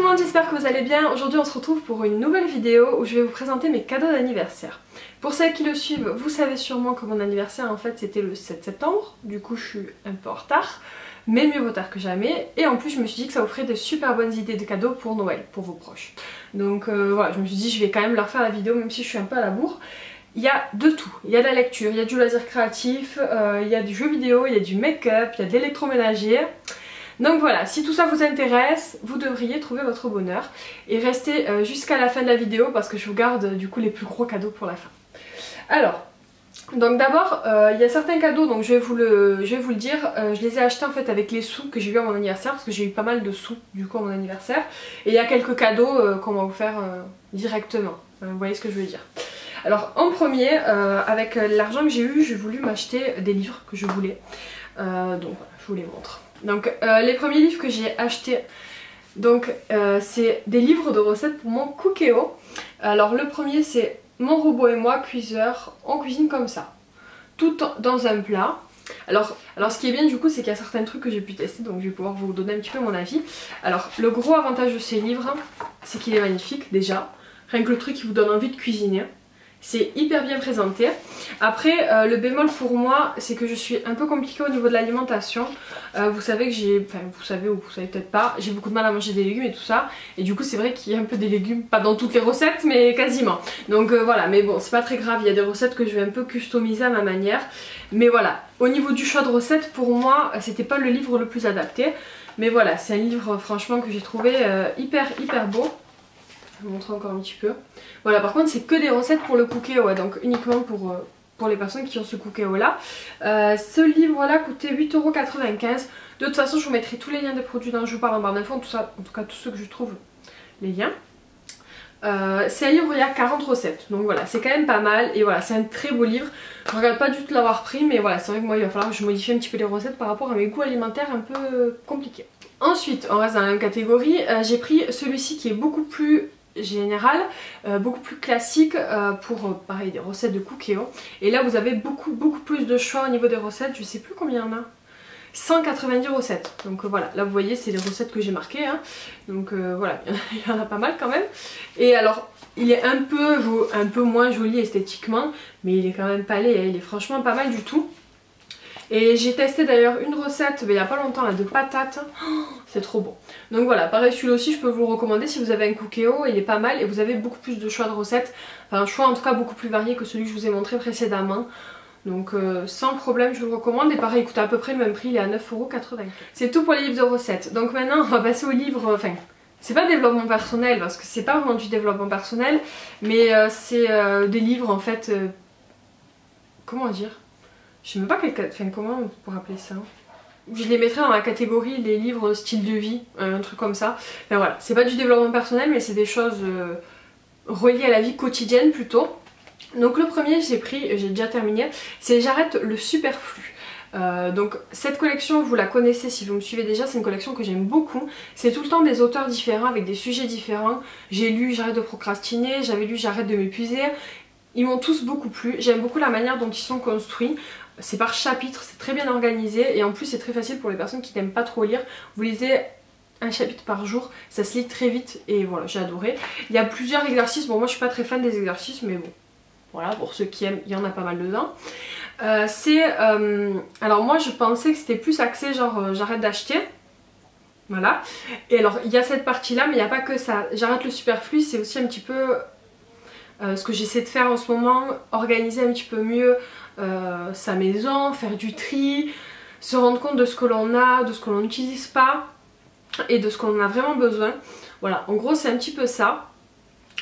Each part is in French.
monde, j'espère que vous allez bien. Aujourd'hui on se retrouve pour une nouvelle vidéo où je vais vous présenter mes cadeaux d'anniversaire. Pour celles qui le suivent, vous savez sûrement que mon anniversaire en fait c'était le 7 septembre, du coup je suis un peu en retard, mais mieux vaut tard que jamais. Et en plus je me suis dit que ça vous ferait de super bonnes idées de cadeaux pour Noël, pour vos proches. Donc voilà, je me suis dit je vais quand même leur faire la vidéo même si je suis un peu à la bourre. Il y a de tout, il y a de la lecture, il y a du loisir créatif, il y a du jeu vidéo, il y a du make-up, il y a de l'électroménager. Donc voilà, si tout ça vous intéresse, vous devriez trouver votre bonheur et rester jusqu'à la fin de la vidéo parce que je vous garde du coup les plus gros cadeaux pour la fin. Alors, donc d'abord, il y a certains cadeaux, donc je vais vous le dire, je les ai achetés en fait avec les sous que j'ai eu à mon anniversaire parce que j'ai eu pas mal de sous du coup à mon anniversaire. Et il y a quelques cadeaux qu'on va vous faire directement, vous voyez ce que je veux dire. Alors en premier, avec l'argent que j'ai eu, j'ai voulu m'acheter des livres que je voulais, donc voilà, je vous les montre. Donc les premiers livres que j'ai achetés, donc c'est des livres de recettes pour mon Cookéo. Alors le premier c'est Mon robot et moi cuiseur, on cuisine comme ça, tout dans un plat. Alors ce qui est bien du coup c'est qu'il y a certains trucs que j'ai pu tester, donc je vais pouvoir vous donner un petit peu mon avis. Alors le gros avantage de ces livres c'est qu'il est magnifique déjà, rien que le truc qui vous donne envie de cuisiner. C'est hyper bien présenté. Après le bémol pour moi c'est que je suis un peu compliquée au niveau de l'alimentation. Vous savez que j'ai, enfin vous savez ou vous savez peut-être pas, j'ai beaucoup de mal à manger des légumes et tout ça. Et du coup c'est vrai qu'il y a un peu des légumes, pas dans toutes les recettes mais quasiment. Donc voilà, mais bon c'est pas très grave, il y a des recettes que je vais un peu customiser à ma manière. Mais voilà, au niveau du choix de recettes pour moi c'était pas le livre le plus adapté. Mais voilà, c'est un livre franchement que j'ai trouvé hyper beau. Je vais vous montrer encore un petit peu. Voilà, par contre c'est que des recettes pour le Cookéo, donc uniquement pour les personnes qui ont ce Cookéo là. Ce livre là coûtait 8,95 €. De toute façon je vous mettrai tous les liens des produits dont je vous parle en barre d'infos, en tout cas tous ceux que je trouve, les liens. C'est un livre où il y a 40 recettes, donc voilà, c'est quand même pas mal. Et voilà, c'est un très beau livre. Je regrette pas du tout de l'avoir pris, mais voilà, c'est vrai que moi il va falloir que je modifie un petit peu les recettes par rapport à mes goûts alimentaires un peu compliqués. Ensuite, on reste dans la même catégorie, j'ai pris celui-ci qui est beaucoup plus général, beaucoup plus classique pour pareil des recettes de Cookéo. Et là vous avez beaucoup plus de choix au niveau des recettes, je sais plus combien il y en a. 190 recettes, donc voilà, là vous voyez c'est les recettes que j'ai marquées, hein. Donc voilà, il y en a pas mal quand même. Et alors il est un peu moins joli esthétiquement, mais il est quand même pas laid, hein. Il est franchement pas mal du tout. Et j'ai testé d'ailleurs une recette il y a pas longtemps là, de patates, oh, c'est trop bon. Donc voilà, pareil celui-là aussi je peux vous le recommander si vous avez un Cookéo, il est pas mal et vous avez beaucoup plus de choix de recettes. Enfin un choix en tout cas beaucoup plus varié que celui que je vous ai montré précédemment. Donc sans problème je vous le recommande, et pareil il coûte à peu près le même prix, il est à 9,80 €. C'est tout pour les livres de recettes. Donc maintenant on va passer aux livres, enfin c'est pas développement personnel parce que c'est pas vraiment du développement personnel, mais c'est des livres en fait, comment dire, je sais même pas comment on pourrait appeler ça. Je les mettrais dans la catégorie les livres style de vie, un truc comme ça. Enfin voilà, c'est pas du développement personnel mais c'est des choses reliées à la vie quotidienne plutôt. Donc le premier j'ai pris, j'ai déjà terminé, c'est J'arrête le superflu. Donc cette collection vous la connaissez si vous me suivez déjà, c'est une collection que j'aime beaucoup. C'est tout le temps des auteurs différents avec des sujets différents. J'ai lu J'arrête de procrastiner, j'avais lu J'arrête de m'épuiser. Ils m'ont tous beaucoup plu, j'aime beaucoup la manière dont ils sont construits. C'est par chapitre, c'est très bien organisé et en plus c'est très facile pour les personnes qui n'aiment pas trop lire. Vous lisez un chapitre par jour, ça se lit très vite et voilà, j'ai adoré. Il y a plusieurs exercices, bon moi je suis pas très fan des exercices mais bon, voilà, pour ceux qui aiment, il y en a pas mal dedans. Alors moi je pensais que c'était plus axé genre j'arrête d'acheter. Voilà, et alors il y a cette partie là mais il n'y a pas que ça. J'arrête le superflu, c'est aussi un petit peu ce que j'essaie de faire en ce moment, organiser un petit peu mieux sa maison, faire du tri, se rendre compte de ce que l'on a, de ce que l'on n'utilise pas et de ce qu'on a vraiment besoin. Voilà, en gros c'est un petit peu ça.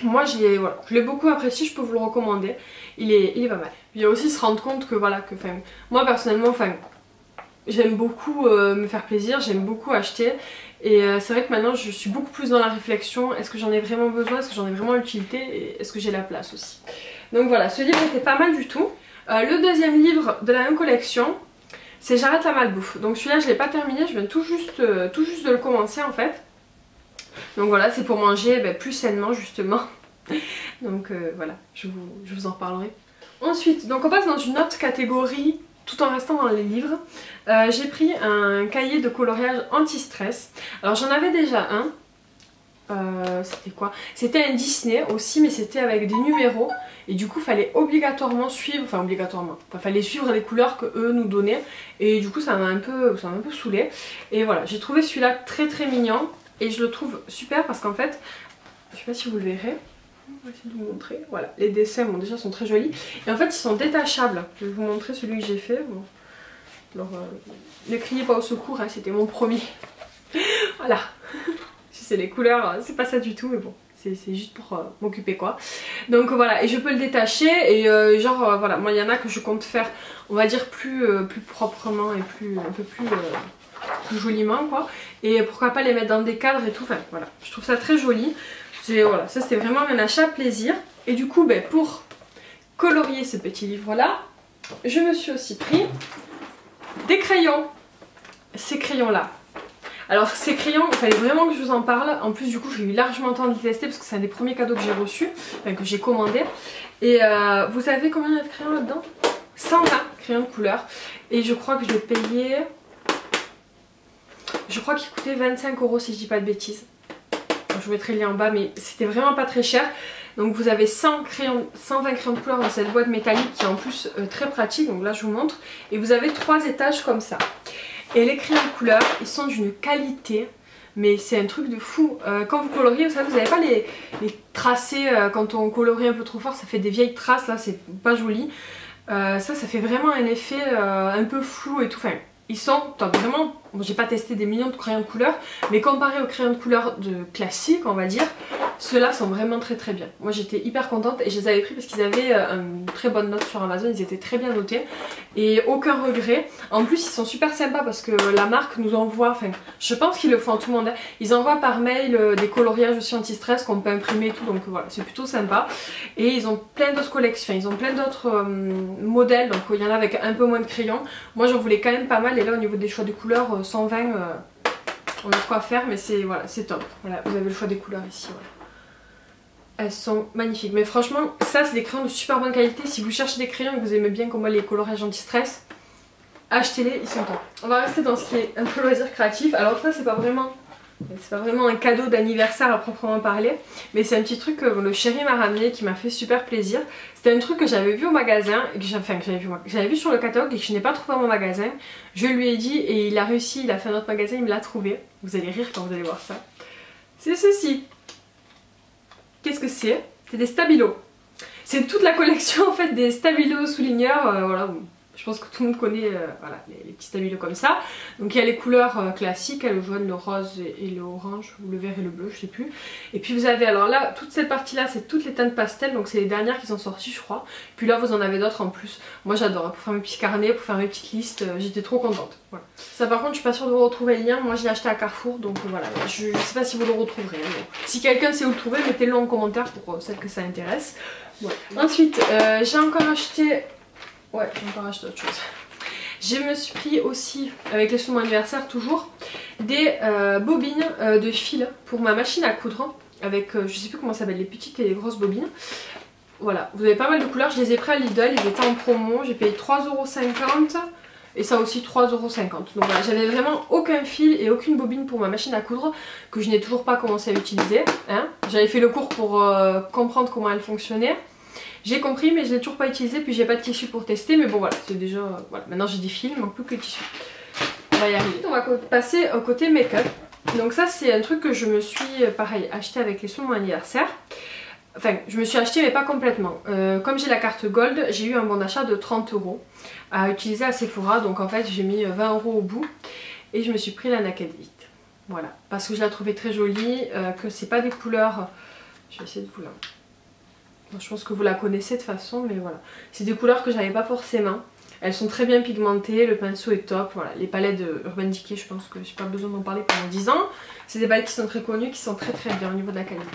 Moi je l'ai beaucoup apprécié, je peux vous le recommander, il est pas mal. Il y a aussi se rendre compte que voilà, que moi personnellement j'aime beaucoup me faire plaisir, j'aime beaucoup acheter. Et c'est vrai que maintenant je suis beaucoup plus dans la réflexion, est-ce que j'en ai vraiment besoin, est-ce que j'en ai vraiment utilité et est-ce que j'ai la place aussi. Donc voilà, ce livre était pas mal du tout. Le deuxième livre de la même collection, c'est J'arrête la malbouffe. Donc celui-là je l'ai pas terminé, je viens tout juste de le commencer en fait. Donc voilà, c'est pour manger plus sainement justement. Donc voilà, je vous en reparlerai. Ensuite, donc on passe dans une autre catégorie tout en restant dans les livres. J'ai pris un cahier de coloriage anti-stress. Alors j'en avais déjà un, c'était quoi? C'était un Disney aussi, mais c'était avec des numéros. Et du coup, fallait obligatoirement suivre, enfin obligatoirement, fallait suivre les couleurs que eux nous donnaient. Et du coup, ça m'a un peu saoulée. Et voilà, j'ai trouvé celui-là très très mignon. Et je le trouve super parce qu'en fait, je sais pas si vous le verrez. On va essayer de vous montrer. Voilà, les dessins bon, déjà sont très jolis. Et en fait, ils sont détachables. Je vais vous montrer celui que j'ai fait. Bon. Alors, ne criez pas au secours, hein, c'était mon premier. Voilà. Si c'est les couleurs, c'est pas ça du tout, mais bon. C'est juste pour m'occuper quoi. Donc voilà, et je peux le détacher et voilà, moi il y en a que je compte faire, on va dire plus proprement et un peu plus joliment quoi. Et pourquoi pas les mettre dans des cadres et tout, enfin voilà, je trouve ça très joli. Voilà, ça c'était vraiment un achat plaisir. Et du coup, ben, pour colorier ce petit livre là, je me suis aussi pris des crayons. Ces crayons là. Alors ces crayons, il fallait vraiment que je vous en parle. En plus du coup j'ai eu largement le temps de les tester parce que c'est un des premiers cadeaux que j'ai reçu, enfin que j'ai commandé. Et vous savez combien il y a de crayons là-dedans? 120 crayons de couleur. Et je crois que je l'ai payé... Je crois qu'il coûtait 25 € si je dis pas de bêtises. Je vous mettrai le lien en bas, mais c'était vraiment pas très cher. Donc vous avez 120 crayons de couleur dans cette boîte métallique qui est en plus très pratique. Donc là je vous montre. Et vous avez 3 étages comme ça. Et les crayons de couleur, ils sont d'une qualité, mais c'est un truc de fou. Quand vous coloriez, vous savez, vous n'avez pas les tracés, quand on colorie un peu trop fort, ça fait des vieilles traces, là c'est pas joli. Ça fait vraiment un effet un peu flou et tout. Enfin, ils sont top, vraiment. Bon, j'ai pas testé des millions de crayons de couleur, mais comparé aux crayons de couleur classiques, on va dire, ceux-là sont vraiment très très bien. Moi j'étais hyper contente et je les avais pris parce qu'ils avaient une très bonne note sur Amazon, ils étaient très bien notés et aucun regret. En plus ils sont super sympas parce que la marque nous envoie, enfin je pense qu'ils le font à tout le monde, hein. Ils envoient par mail des coloriages aussi anti-stress qu'on peut imprimer et tout, donc voilà, c'est plutôt sympa. Et ils ont plein d'autres collections, ils ont plein d'autres modèles, donc il y en a avec un peu moins de crayons. Moi j'en voulais quand même pas mal et là au niveau des choix de couleurs, 120 on a de quoi faire, mais c'est voilà, c'est top. Voilà, vous avez le choix des couleurs ici. Voilà. Elles sont magnifiques. Mais franchement, ça c'est des crayons de super bonne qualité. Si vous cherchez des crayons et que vous aimez bien comme moi les coloriages anti-stress, achetez-les, ils sont top. On va rester dans ce qui est un peu loisir créatif. Alors ça c'est pas vraiment un cadeau d'anniversaire à proprement parler, mais c'est un petit truc que le chéri m'a ramené qui m'a fait super plaisir. C'était un truc que j'avais vu au magasin, et que j'avais vu sur le catalogue et que je n'ai pas trouvé à mon magasin. Je lui ai dit et il a réussi, il a fait un autre magasin, il me l'a trouvé. Vous allez rire quand vous allez voir ça. C'est ceci. Qu'est-ce que c'est? C'est des stabilos. C'est toute la collection en fait des stabilos souligneurs, voilà. Je pense que tout le monde connaît voilà, les petits stabilos comme ça. Donc il y a les couleurs classiques, le jaune, le rose et le orange, ou le vert et le bleu, je sais plus. Et puis vous avez, alors là, toute cette partie là, c'est toutes les teintes pastel, donc c'est les dernières qui sont sorties je crois. Puis là vous en avez d'autres en plus. Moi j'adore, pour faire mes petits carnets, pour faire mes petites listes, j'étais trop contente. Voilà. Ça par contre je suis pas sûre de vous retrouver le lien, moi je l'ai acheté à Carrefour, donc voilà, je sais pas si vous le retrouverez. Mais si quelqu'un sait où le trouver, mettez-le en commentaire pour celles que ça intéresse. Voilà. Ensuite, j'ai encore acheté... Ouais, j'ai encore acheté autre chose. Je me suis pris aussi, avec les sous de mon anniversaire toujours, des bobines de fil pour ma machine à coudre. Avec, je sais plus comment ça s'appelle, les petites et les grosses bobines. Voilà, vous avez pas mal de couleurs, je les ai pris à Lidl, ils étaient en promo. J'ai payé 3,50 € et ça aussi 3,50 €. Donc voilà, j'avais vraiment aucun fil et aucune bobine pour ma machine à coudre que je n'ai toujours pas commencé à utiliser. Hein. J'avais fait le cours pour comprendre comment elle fonctionnait. J'ai compris mais je l'ai toujours pas utilisé, puis j'ai pas de tissu pour tester, mais bon voilà, c'est déjà... voilà, maintenant j'ai des fils, il manque plus que le tissu. On va y arriver. On va passer au côté make-up. Donc ça c'est un truc que je me suis, pareil, acheté avec les sous de mon anniversaire. Enfin, je me suis acheté mais pas complètement. Comme j'ai la carte Gold, j'ai eu un bon d'achat de 30 € à utiliser à Sephora, donc en fait j'ai mis 20 € au bout. Et je me suis pris la Naked Vite. Voilà, parce que je la trouvais très jolie, que c'est pas des couleurs... Je vais essayer de vous la... Je pense que vous la connaissez de toute façon, mais voilà. C'est des couleurs que j'avais pas forcément. Elles sont très bien pigmentées, le pinceau est top. Voilà, les palettes de Urban Decay, je pense que j'ai pas besoin d'en parler pendant 10 ans. C'est des palettes qui sont très connues, qui sont très très bien au niveau de la qualité.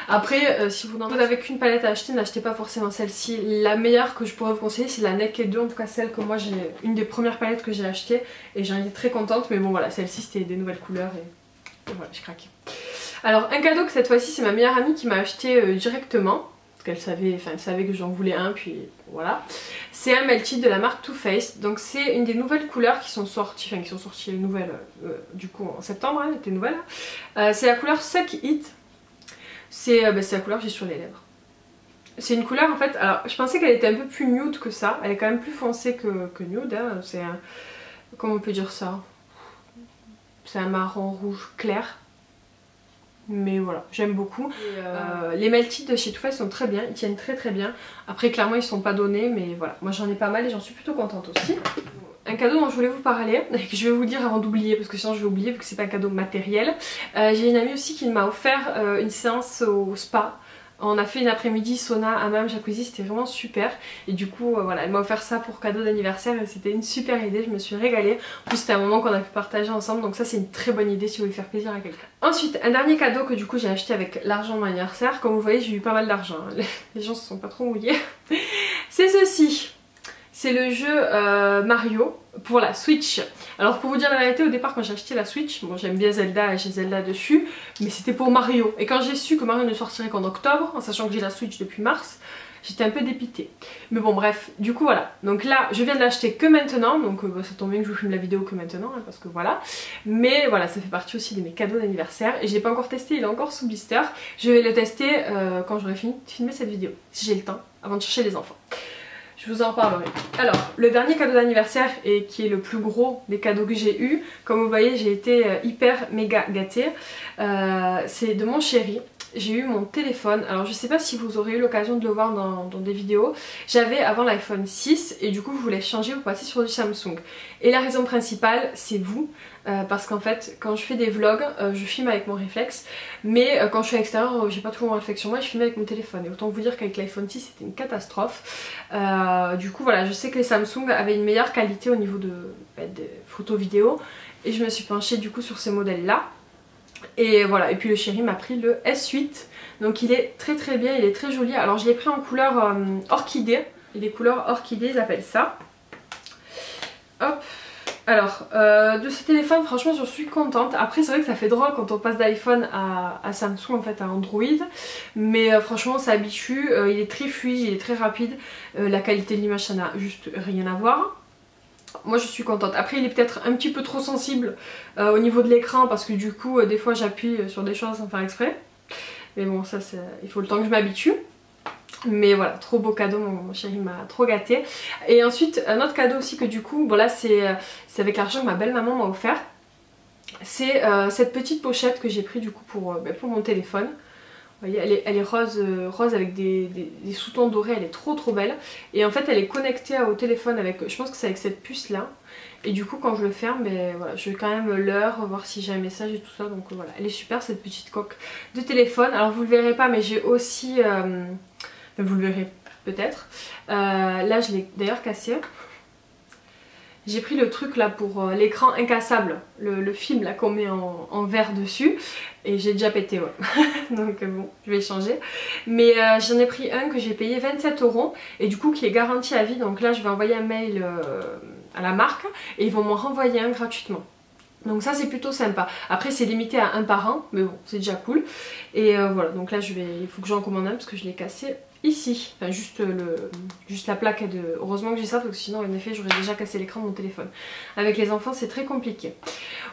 Après, si vous n'avez qu'une palette à acheter, n'achetez pas forcément celle-ci. La meilleure que je pourrais vous conseiller, c'est la Naked 2, en tout cas celle que moi j'ai, une des premières palettes que j'ai achetées. Et j'en étais très contente, mais bon voilà, celle-ci c'était des nouvelles couleurs et voilà, j'ai craqué. Alors un cadeau que cette fois-ci, c'est ma meilleure amie qui m'a acheté directement. Parce qu'elle savait que j'en voulais un, puis voilà. C'est un Melty de la marque Too Faced. Donc c'est une des nouvelles couleurs qui sont sorties, les nouvelles du coup en septembre, hein, était nouvelle. C'est la couleur Suck It. c'est la couleur que j'ai sur les lèvres. C'est une couleur en fait, alors je pensais qu'elle était un peu plus nude que ça, elle est quand même plus foncée que nude, hein. C'est un, comment on peut dire ça, c'est un marron rouge clair. Mais voilà, j'aime beaucoup. Les Melted de chez Too Faced sont très bien, ils tiennent très bien. Après clairement ils sont pas donnés, mais voilà, moi j'en ai pas mal et j'en suis plutôt contente aussi. Un cadeau dont je voulais vous parler, et que je vais vous dire avant d'oublier, parce que sinon je vais oublier vu que c'est pas un cadeau matériel. J'ai une amie aussi qui m'a offert une séance au spa. On a fait une après-midi sauna à Hammam Jacuzzi, c'était vraiment super. Et du coup, voilà, elle m'a offert ça pour cadeau d'anniversaire et c'était une super idée, je me suis régalée. En plus, c'était un moment qu'on a pu partager ensemble, donc ça c'est une très bonne idée si vous voulez faire plaisir à quelqu'un. Ensuite, un dernier cadeau que du coup j'ai acheté avec l'argent de mon anniversaire. Comme vous voyez, j'ai eu pas mal d'argent, hein. Les gens se sont pas trop mouillés. C'est ceci. C'est le jeu Mario pour la Switch. Alors pour vous dire la vérité, au départ quand j'ai acheté la Switch, bon j'aime bien Zelda et j'ai Zelda dessus, mais c'était pour Mario. Et quand j'ai su que Mario ne sortirait qu'en octobre, en sachant que j'ai la Switch depuis mars, j'étais un peu dépitée. Mais bon bref, du coup voilà. Donc là je viens de l'acheter que maintenant, donc ça tombe bien que je vous filme la vidéo que maintenant, hein, parce que voilà. Mais voilà, ça fait partie aussi de mes cadeaux d'anniversaire. Et je l'ai pas encore testé, il est encore sous blister. Je vais le tester quand j'aurai fini de filmer cette vidéo, si j'ai le temps, avant de chercher les enfants. Je vous en parlerai. Alors, le dernier cadeau d'anniversaire et qui est le plus gros des cadeaux que j'ai eu, comme vous voyez j'ai été hyper méga gâtée, c'est de mon chéri. J'ai eu mon téléphone, alors je sais pas si vous aurez eu l'occasion de le voir dans des vidéos. J'avais avant l'iPhone 6 et du coup je voulais changer pour passer sur du Samsung. Et la raison principale c'est vous, parce qu'en fait quand je fais des vlogs, je filme avec mon réflexe, mais quand je suis à l'extérieur j'ai pas toujours mon réflexe sur moi, je filme avec mon téléphone. Et autant vous dire qu'avec l'iPhone 6 c'était une catastrophe. Du coup voilà, je sais que les Samsung avaient une meilleure qualité au niveau des photos vidéo et je me suis penchée du coup sur ces modèles là. Et voilà, et puis le chéri m'a pris le S8, donc il est très bien, il est très joli. Alors je l'ai pris en couleur orchidée, et les couleurs orchidées ils appellent ça. Hop. Alors de ce téléphone franchement je suis contente. Après c'est vrai que ça fait drôle quand on passe d'iPhone à Samsung, en fait à Android, mais franchement on s'habitue, il est très fluide, il est très rapide, la qualité de l'image ça n'a juste rien à voir. Moi je suis contente. Après il est peut-être un petit peu trop sensible au niveau de l'écran parce que du coup des fois j'appuie sur des choses sans faire exprès. Mais bon ça il faut le temps que je m'habitue. Mais voilà, trop beau cadeau, mon chéri m'a trop gâté. Et ensuite un autre cadeau aussi que du coup, bon là c'est avec l'argent que ma belle-maman m'a offert. C'est cette petite pochette que j'ai pris du coup pour mon téléphone. Vous voyez, elle est rose avec des sous-tons dorés, elle est trop belle. Et en fait elle est connectée au téléphone avec, je pense que c'est avec cette puce là. Et du coup quand je le ferme, voilà, je vais quand même l'heure, voir si j'ai un message et tout ça. Donc voilà, elle est super cette petite coque de téléphone. Alors vous le verrez pas mais j'ai aussi, vous le verrez peut-être. Là je l'ai d'ailleurs cassé. J'ai pris le truc là pour l'écran incassable, le film là qu'on met en verre dessus. Et j'ai déjà pété, ouais. Donc bon, je vais changer. Mais j'en ai pris un que j'ai payé 27 € et du coup qui est garanti à vie. Donc là je vais envoyer un mail à la marque et ils vont m'en renvoyer un gratuitement. Donc ça c'est plutôt sympa. Après c'est limité à un par an, mais bon c'est déjà cool. Et voilà, donc là il faut que j'en commande un parce que je l'ai cassé ici. Enfin juste la plaque de... Heureusement que j'ai ça parce que sinon en effet j'aurais déjà cassé l'écran de mon téléphone. Avec les enfants c'est très compliqué.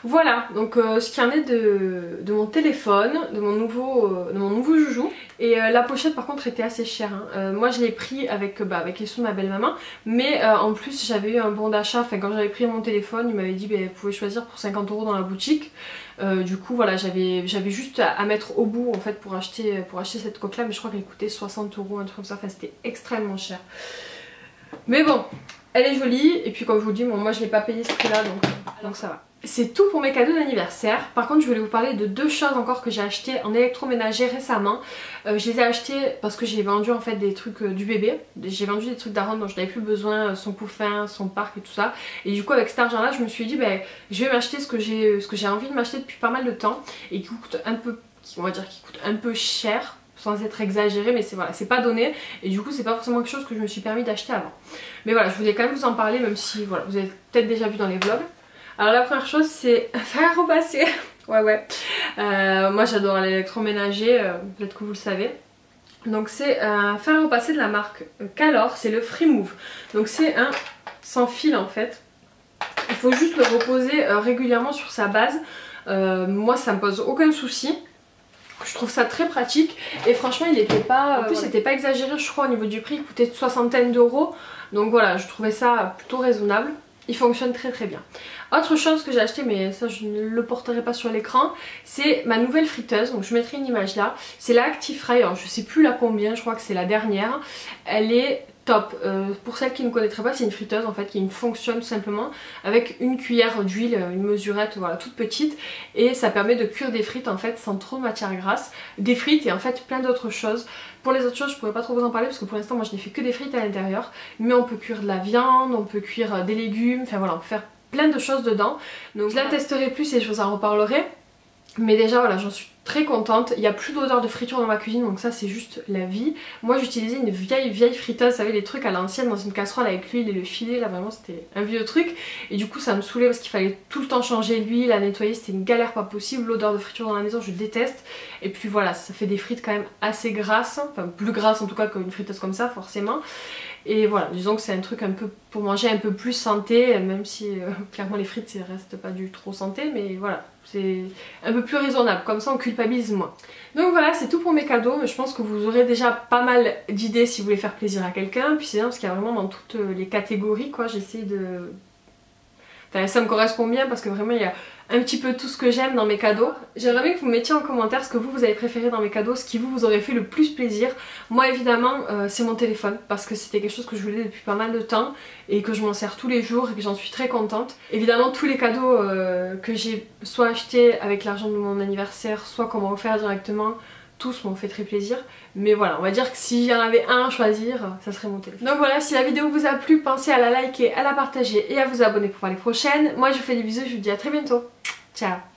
Voilà, donc ce qui en est de mon téléphone, de mon nouveau joujou. Et la pochette par contre était assez chère, hein. Moi je l'ai pris avec les sous de ma belle-maman. Mais en plus j'avais eu un bon d'achat, enfin quand j'avais pris mon téléphone il m'avait dit vous pouvez choisir pour 50 € dans la boutique. Du coup voilà, j'avais juste à mettre au bout en fait pour acheter cette coque là. Mais je crois qu'elle coûtait 60 €, un truc comme ça, enfin c'était extrêmement cher. Mais bon, elle est jolie et puis comme je vous le dis, bon, moi je l'ai pas payé ce prix là donc ça va. C'est tout pour mes cadeaux d'anniversaire. Par contre je voulais vous parler de deux choses encore que j'ai acheté en électroménager récemment. Je les ai achetés parce que j'ai vendu en fait des trucs du bébé. J'ai vendu des trucs d'Aaron dont je n'avais plus besoin, son couffin, son parc et tout ça. Et du coup avec cet argent là je me suis dit je vais m'acheter ce que j'ai envie de m'acheter depuis pas mal de temps. Et qui coûte un peu, on va dire qui coûte un peu cher, sans être exagéré, mais c'est pas donné et du coup c'est pas forcément quelque chose que je me suis permis d'acheter avant. Mais voilà, je voulais quand même vous en parler même si voilà, vous avez peut-être déjà vu dans les vlogs. Alors la première chose c'est un fer à repasser. Ouais. Moi j'adore l'électroménager, peut-être que vous le savez. Donc c'est un fer à repasser de la marque Calor, c'est le Free Move. Donc c'est un sans fil en fait. Il faut juste le reposer régulièrement sur sa base. Moi ça me pose aucun souci. Je trouve ça très pratique et franchement il était pas... en plus c'était pas exagéré je crois au niveau du prix, il coûtait une soixantaine d'euros. Donc voilà, je trouvais ça plutôt raisonnable. Il fonctionne très très bien. Autre chose que j'ai acheté, mais ça je ne le porterai pas sur l'écran, c'est ma nouvelle friteuse. Donc je mettrai une image là. C'est la Actifry, alors je sais plus la combien, je crois que c'est la dernière. Elle est top. Pour celles qui ne connaîtraient pas, c'est une friteuse en fait qui fonctionne tout simplement avec une cuillère d'huile, une mesurette voilà toute petite, et ça permet de cuire des frites en fait sans trop de matière grasse, des frites et en fait plein d'autres choses. Pour les autres choses je pourrais pas trop vous en parler parce que pour l'instant moi je n'ai fait que des frites à l'intérieur, mais on peut cuire de la viande, on peut cuire des légumes, enfin voilà on peut faire plein de choses dedans. Donc je la testerai plus et je vous en reparlerai. Mais déjà voilà, j'en suis très contente. Il n'y a plus d'odeur de friture dans ma cuisine, donc ça c'est juste la vie. Moi j'utilisais une vieille friteuse, vous savez les trucs à l'ancienne dans une casserole avec l'huile et le filet, là vraiment c'était un vieux truc. Et du coup ça me saoulait parce qu'il fallait tout le temps changer l'huile, la nettoyer, c'était une galère pas possible. L'odeur de friture dans la maison je déteste. Et puis voilà, ça fait des frites quand même assez grasses, enfin plus grasses en tout cas qu'une friteuse comme ça forcément. Et voilà, disons que c'est un truc un peu pour manger un peu plus santé, même si clairement les frites ça reste pas du trop santé, mais voilà, c'est un peu plus raisonnable, comme ça on culpabilise moins. Donc voilà, c'est tout pour mes cadeaux, mais je pense que vous aurez déjà pas mal d'idées si vous voulez faire plaisir à quelqu'un, puis c'est bien parce qu'il y a vraiment dans toutes les catégories quoi, j'essaie de... Enfin, ça me correspond bien parce que vraiment il y a un petit peu tout ce que j'aime dans mes cadeaux. J'aimerais bien que vous mettiez en commentaire ce que vous avez préféré dans mes cadeaux, ce qui vous aurait fait le plus plaisir. Moi évidemment c'est mon téléphone parce que c'était quelque chose que je voulais depuis pas mal de temps et que je m'en sers tous les jours et que j'en suis très contente. Évidemment tous les cadeaux que j'ai soit achetés avec l'argent de mon anniversaire, soit qu'on m'a offert directement, tous m'ont fait très plaisir. Mais voilà, on va dire que s'il y en avait un à choisir, ça serait mon téléphone. Donc voilà, si la vidéo vous a plu, pensez à la liker, à la partager et à vous abonner pour voir les prochaines. Moi je vous fais des bisous et je vous dis à très bientôt. Ciao.